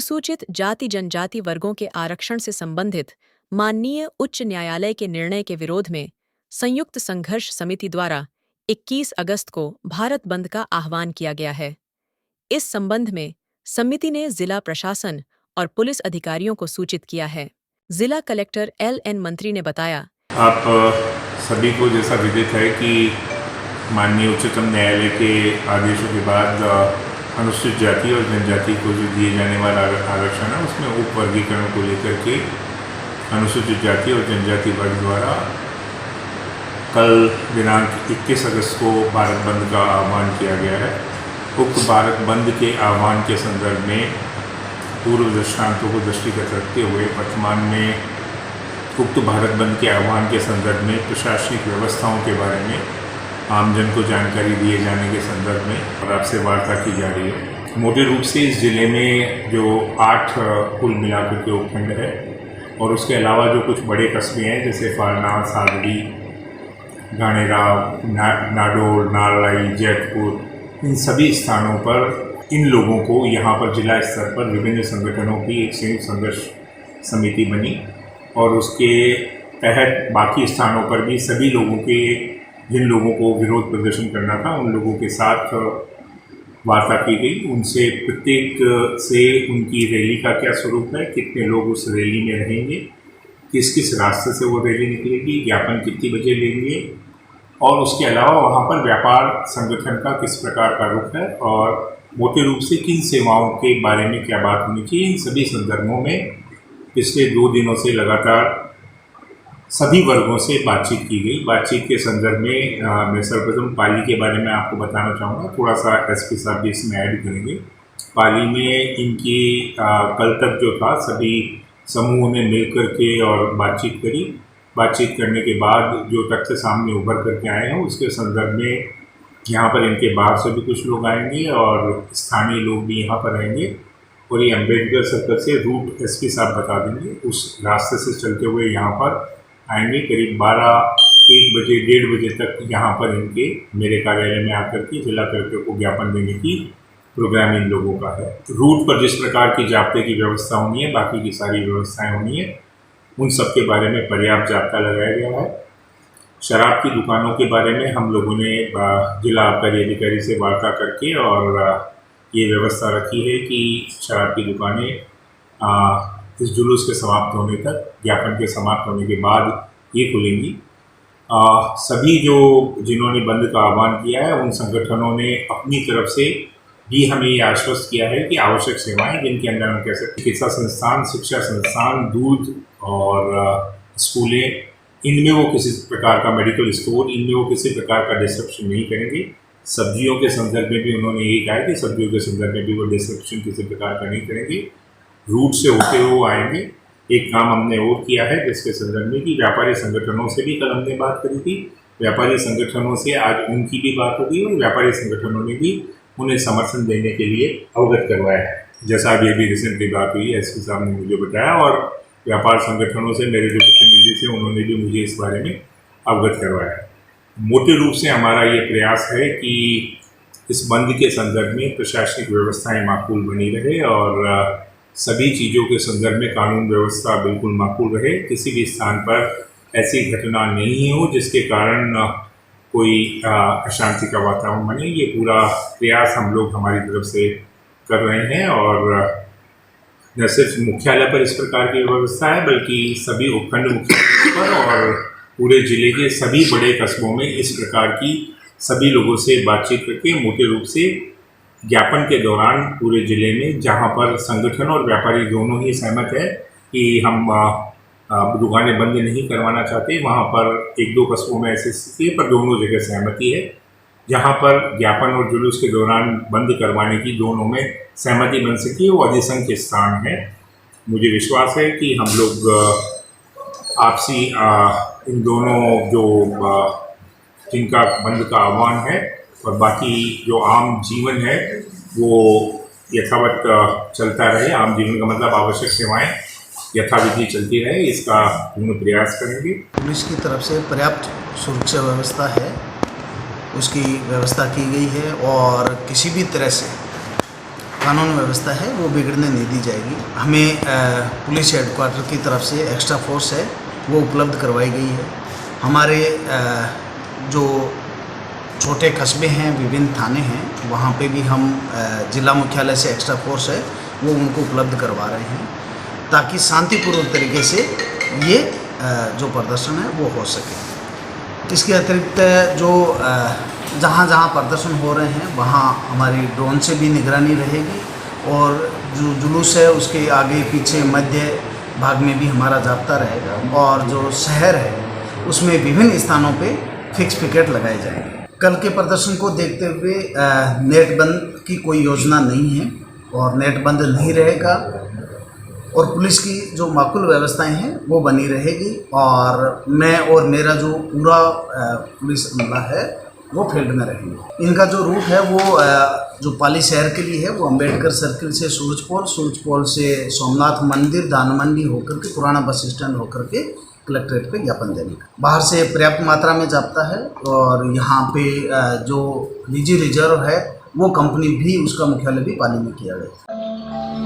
अनुसूचित जाति जनजाति वर्गों के आरक्षण से संबंधित माननीय उच्च न्यायालय के निर्णय के विरोध में संयुक्त संघर्ष समिति द्वारा 21 अगस्त को भारत बंद का आह्वान किया गया है। इस संबंध में समिति ने जिला प्रशासन और पुलिस अधिकारियों को सूचित किया है। जिला कलेक्टर LN मंत्री ने बताया, आप सभी को जैसा विदित है कि माननीय उच्चतम न्यायालय के आदेशों के बाद अनुसूचित जाति और जनजाति को जो दिए जाने वाला आरक्षण है उसमें उप वर्गीकरण को लेकर के अनुसूचित जाति और जनजाति वर्ग द्वारा कल दिनांक 21 अगस्त को भारत बंद का आह्वान किया गया है। उक्त भारत बंद के आह्वान के संदर्भ में पूर्व दृष्टांतों को दृष्टिगत रखते हुए वर्तमान में उक्त भारत बंद के आह्वान के संदर्भ में प्रशासनिक व्यवस्थाओं के बारे में आमजन को जानकारी दिए जाने के संदर्भ में और आपसे वार्ता की जा रही है। मोटे रूप से इस ज़िले में जो 8 कुल मिलाकर के उपखंड है और उसके अलावा जो कुछ बड़े कस्बे हैं जैसे फालना, सादड़ी, गानेराव, नाडोल, नालाई, जैतपुर, इन सभी स्थानों पर इन लोगों को यहाँ पर जिला स्तर पर विभिन्न संगठनों की एक संयुक्त संघर्ष समिति बनी और उसके तहत बाकी स्थानों पर भी सभी लोगों के जिन लोगों को विरोध प्रदर्शन करना था उन लोगों के साथ वार्ता की गई। उनसे प्रत्येक से उनकी रैली का क्या स्वरूप है, कितने लोग उस रैली में रहेंगे, किस किस रास्ते से वो रैली निकलेगी, ज्ञापन कितनी बजे लेंगे और उसके अलावा वहाँ पर व्यापार संगठन का किस प्रकार का रुख है और मोटे रूप से किन सेवाओं के बारे में क्या बात होनी चाहिए। इन सभी संदर्भों में पिछले 2 दिनों से लगातार सभी वर्गों से बातचीत की गई। बातचीत के संदर्भ में मैं सर्वप्रथम पाली के बारे में आपको बताना चाहूँगा, थोड़ा सा SP साहब भी इसमें ऐड करेंगे। पाली में इनकी कल तक जो था सभी समूहों ने मिल कर के और बातचीत करी। बातचीत करने के बाद जो तथ्य सामने उभर करके आए हैं उसके संदर्भ में यहाँ पर इनके बाहर से भी कुछ लोग आएंगे और स्थानीय लोग भी यहाँ पर आएंगे और ये अम्बेडकर सर्कल से रूट SP साहब बता देंगे। उस रास्ते से चलते हुए यहाँ पर आएंगे। करीब 1 बजे 1:30 बजे तक यहाँ पर इनके मेरे कार्यालय में आकर के जिला कलेक्टर को ज्ञापन देने की प्रोग्राम इन लोगों का है। रूट पर जिस प्रकार की जाब्ते की व्यवस्था होनी है, बाकी की सारी व्यवस्थाएं होनी है, उन सब के बारे में पर्याप्त जाब्ता लगाया गया है। शराब की दुकानों के बारे में हम लोगों ने जिला आबकारी अधिकारी से वार्ता करके और ये व्यवस्था रखी है कि शराब की दुकानें इस जुलूस के समाप्त होने तक, ज्ञापन के समाप्त होने के बाद ये खुलेंगी। सभी जो जिन्होंने बंद का आह्वान किया है उन संगठनों ने अपनी तरफ से भी हमें ये आश्वस्त किया है कि आवश्यक सेवाएं जिनके अंदर हम कह सकते चिकित्सा संस्थान, शिक्षा संस्थान, दूध और स्कूलें, इनमें वो किसी प्रकार का मेडिकल स्टोर, इनमें वो किसी प्रकार का डिस्ट्रप्शन नहीं करेंगे। सब्जियों के संदर्भ में भी उन्होंने यही कहा है कि सब्जियों के संदर्भ में भी वो डिस्ट्रप्शन किसी प्रकार का नहीं करेंगे। रूट से होते हुए वो आएंगे। एक काम हमने और किया है जिसके संदर्भ में कि व्यापारी संगठनों से भी कल हमने बात करी थी। व्यापारी संगठनों से आज उनकी भी बात होगी और व्यापारी संगठनों ने भी उन्हें समर्थन देने के लिए अवगत करवाया है। जैसा अभी अभी रिसेंटली बात हुई SP साहब ने मुझे बताया और व्यापार संगठनों से मेरे जो प्रतिनिधि थे उन्होंने भी मुझे इस बारे में अवगत करवाया है। मोटे रूप से हमारा ये प्रयास है कि इस बंद के संदर्भ में प्रशासनिक व्यवस्थाएं माकूल बनी रहे और सभी चीज़ों के संदर्भ में कानून व्यवस्था बिल्कुल माकूल रहे। किसी भी स्थान पर ऐसी घटना नहीं हो जिसके कारण कोई अशांति का वातावरण बने। ये पूरा प्रयास हम लोग हमारी तरफ से कर रहे हैं और न सिर्फ मुख्यालय पर इस प्रकार की व्यवस्था है बल्कि सभी उपखंड मुख्यालयों पर और पूरे जिले के सभी बड़े कस्बों में इस प्रकार की सभी लोगों से बातचीत करके मोटे रूप से ज्ञापन के दौरान पूरे ज़िले में जहां पर संगठन और व्यापारी दोनों ही सहमत है कि हम दुकानें बंद नहीं करवाना चाहते, वहां पर 1-2 कस्बों में ऐसी स्थिति है पर दोनों जगह सहमति है। जहां पर ज्ञापन और जुलूस के दौरान बंद करवाने की दोनों में सहमति बन सकी वो अधिसंख्य स्थान है। मुझे विश्वास है कि हम लोग आपसी इन दोनों जो जिनका बंद का आह्वान है और बाकी जो आम जीवन है वो यथावत चलता रहे। आम जीवन का मतलब आवश्यक सेवाएं यथाविधि चलती रहे, इसका पूर्ण प्रयास करेंगे। पुलिस की तरफ से पर्याप्त सुरक्षा व्यवस्था है, उसकी व्यवस्था की गई है और किसी भी तरह से कानून व्यवस्था है वो बिगड़ने नहीं दी जाएगी। हमें पुलिस हेडक्वार्टर की तरफ से एक्स्ट्रा फोर्स है वो उपलब्ध करवाई गई है। हमारे जो छोटे कस्बे हैं, विभिन्न थाने हैं, वहाँ पे भी हम जिला मुख्यालय से एक्स्ट्रा फोर्स है वो उनको उपलब्ध करवा रहे हैं ताकि शांतिपूर्वक तरीके से ये जो प्रदर्शन है वो हो सके। इसके अतिरिक्त जो जहाँ जहाँ प्रदर्शन हो रहे हैं वहाँ हमारी ड्रोन से भी निगरानी रहेगी और जो जुलूस है उसके आगे पीछे मध्य भाग में भी हमारा जाब्ता रहेगा और जो शहर है उसमें विभिन्न स्थानों पे फिक्स पिकेट लगाए जाएंगे। कल के प्रदर्शन को देखते हुए नेट बंद की कोई योजना नहीं है और नेट बंद नहीं रहेगा और पुलिस की जो माकूल व्यवस्थाएं हैं वो बनी रहेगी और मैं और मेरा जो पूरा पुलिस अमला है वो फील्ड में रहेंगे। इनका जो रूट है वो जो पाली शहर के लिए है वो अंबेडकर सर्किल से सूरजपोल से सोमनाथ मंदिर, दान मंडी होकर के पुराना बस स्टैंड होकर के कलेक्ट्रेट पे ज्ञापन देने का। बाहर से पर्याप्त मात्रा में जाता है और यहाँ पे जो निजी रिजर्व है वो कंपनी भी उसका मुख्यालय भी पाली में किया गया है।